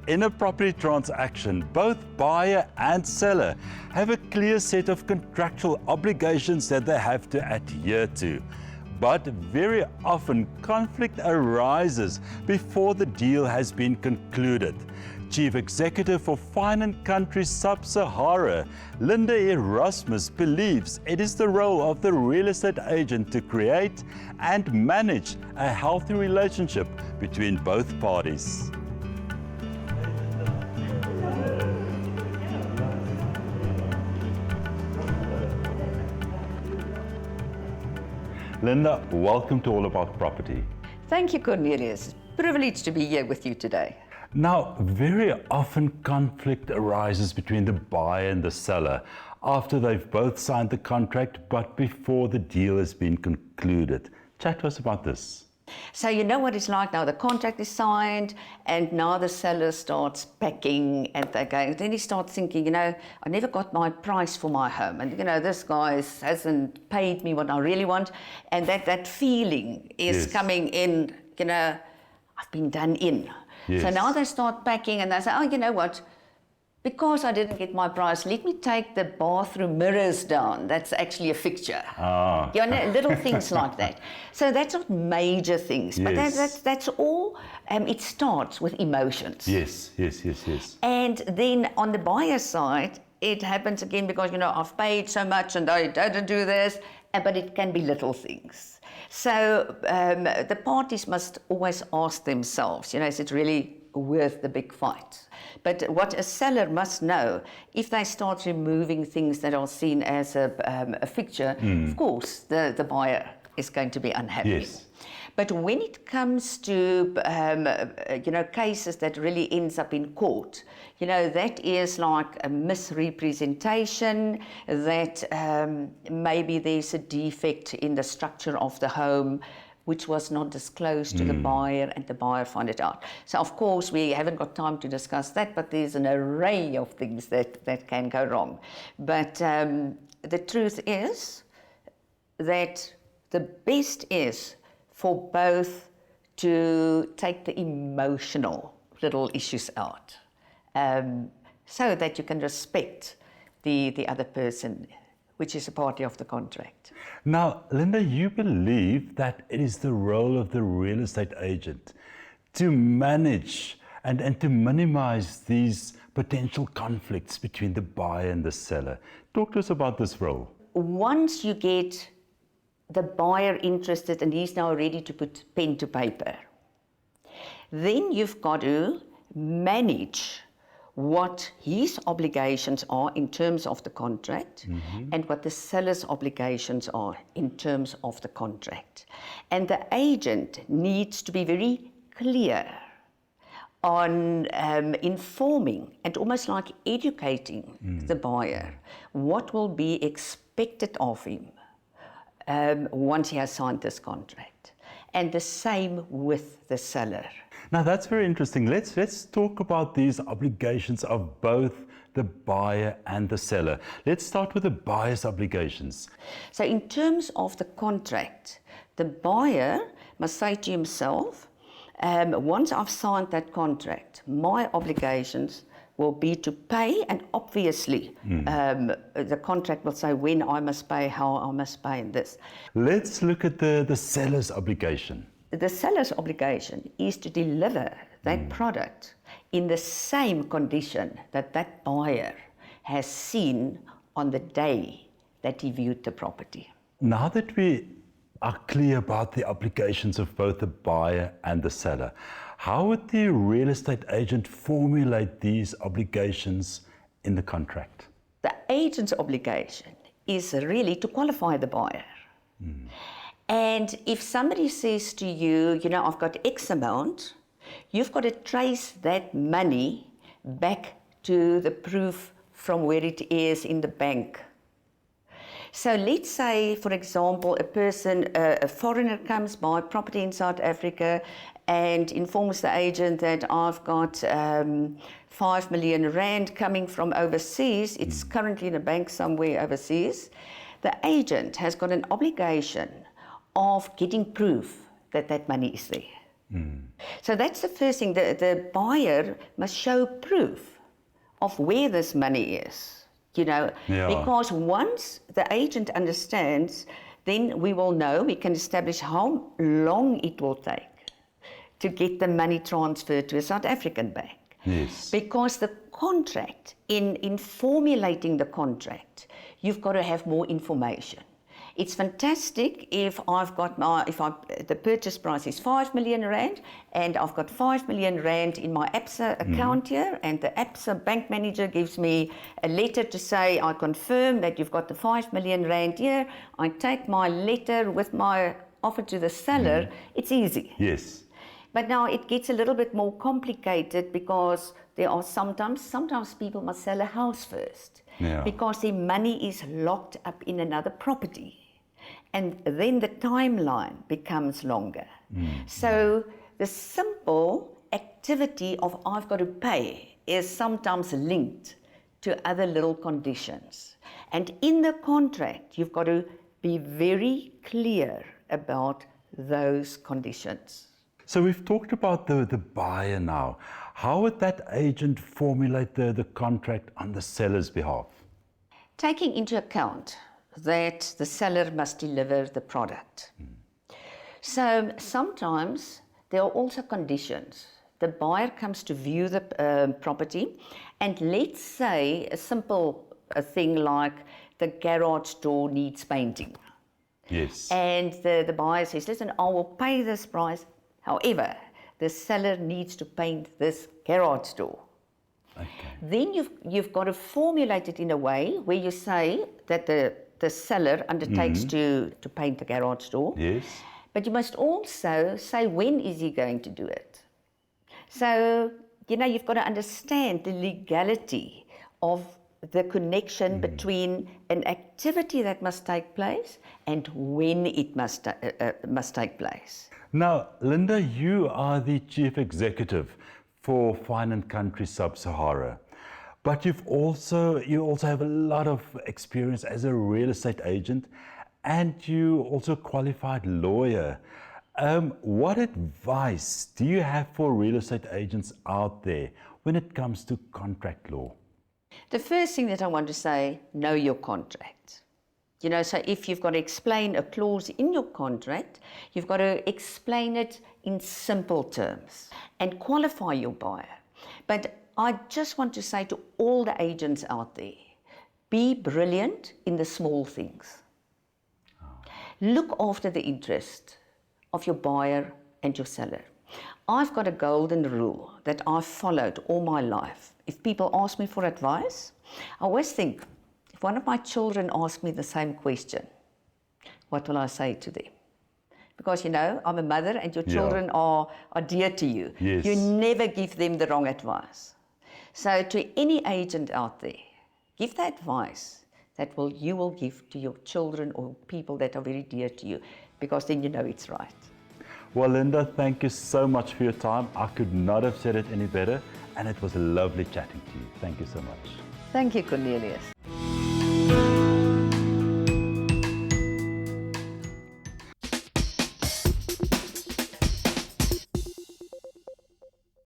in a property transaction, both buyer and seller have a clear set of contractual obligations that they have to adhere to. But very often conflict arises before the deal has been concluded. Chief Executive for Fine and Country Sub-Sahara, Linda Erasmus, believes it is the role of the real estate agent to create and manage a healthy relationship between both parties. Linda, welcome to All About Property. Thank you, Cornelius. Privileged to be here with you today. Now, very often conflict arises between the buyer and the seller after they've both signed the contract, but before the deal has been concluded. Chat to us about this. So you know what it's like now, the contract is signed and now the seller starts packing and they're going, then he starts thinking, I never got my price for my home and this guy hasn't paid me what I really want, and that feeling is coming in, I've been done in. Yes. So now they start packing and they say, oh, you know what, because I didn't get my price, let me take the bathroom mirrors down. That's actually a fixture. Ah. Little things like that. So that's not major things, but that's all. It starts with emotions. Yes. And then on the buyer side, it happens again because, I've paid so much and I didn't do this, but it can be little things. So the parties must always ask themselves, is it really worth the big fight? But what a seller must know, if they start removing things that are seen as a fixture, of course, the buyer is going to be unhappy. Yes. But when it comes to, cases that really ends up in court, that is like a misrepresentation, that maybe there's a defect in the structure of the home, which was not disclosed to the buyer, and the buyer found it out. So, of course, we haven't got time to discuss that, but there's an array of things that can go wrong. But the truth is that the best is for both to take the emotional little issues out, so that you can respect the other person, which is a party of the contract. Now, Linda, you believe that it is the role of the real estate agent to manage and to minimize these potential conflicts between the buyer and the seller. Talk to us about this role. Once you get the buyer interested and he's now ready to put pen to paper, then you've got to manage what his obligations are in terms of the contract and what the seller's obligations are in terms of the contract. And the agent needs to be very clear on informing and almost like educating the buyer what will be expected of him once he has signed this contract. And the same with the seller. Now that's very interesting. Let's talk about these obligations of both the buyer and the seller. Let's start with the buyer's obligations. So in terms of the contract, the buyer must say to himself, once I've signed that contract, my obligations will be to pay, and obviously the contract will say when I must pay, how I must pay, and this. Let's look at the seller's obligation. The seller's obligation is to deliver that product in the same condition that that buyer has seen on the day that he viewed the property. Now that we are clear about the obligations of both the buyer and the seller, how would the real estate agent formulate these obligations in the contract? The agent's obligation is really to qualify the buyer. And if somebody says to you, I've got X amount, you've got to trace that money back to the proof from where it is in the bank. So let's say, for example, a foreigner comes by property in South Africa and informs the agent that I've got 5 million rand coming from overseas. It's currently in a bank somewhere overseas. The agent has got an obligation of getting proof that that money is there. So that's the first thing. The buyer must show proof of where this money is, you know, because once the agent understands, then we will know, we can establish how long it will take to get the money transferred to a South African bank. Yes. Because the contract, in formulating the contract, you've got to have more information. It's fantastic if I've got the purchase price is 5 million rand and I've got 5 million rand in my ABSA account here, and the ABSA bank manager gives me a letter to say, I confirm that you've got the 5 million rand here. I take my letter with my offer to the seller. It's easy. Yes. But now it gets a little bit more complicated because there are sometimes people must sell a house first because their money is locked up in another property. And then the timeline becomes longer. So the simple activity of I've got to pay is sometimes linked to other little conditions. And in the contract, you've got to be very clear about those conditions. So we've talked about the buyer now. How would that agent formulate the contract on the seller's behalf? Taking into account that the seller must deliver the product. So sometimes there are also conditions. The buyer comes to view the property, and let's say a simple thing like the garage door needs painting. Yes. And the buyer says, listen, I will pay this price. However, the seller needs to paint this garage door. Okay. Then you've got to formulate it in a way where you say that the seller undertakes to paint the garage door. Yes. But you must also say when is he going to do it. So, you know, you've got to understand the legality of the connection between an activity that must take place and when it must take place. Now, Linda, you are the Chief Executive for Fine and Country Sub-Sahara, but you also have a lot of experience as a real estate agent, and you also a qualified lawyer. What advice do you have for real estate agents out there when it comes to contract law? The first thing that I want to say, know your contract. You know, so if you've got to explain a clause in your contract, you've got to explain it in simple terms and qualify your buyer. But I just want to say to all the agents out there, be brilliant in the small things. Look after the interest of your buyer and your seller. I've got a golden rule that I've followed all my life. If people ask me for advice, I always think, if one of my children asks me the same question, what will I say to them? Because, you know, I'm a mother and your children are dear to you. Yes. You never give them the wrong advice. So to any agent out there, give the advice that you will give to your children or people that are very dear to you, because then you know it's right. Well, Linda, thank you so much for your time. I could not have said it any better, and it was lovely chatting to you. Thank you so much. Thank you, Cornelius.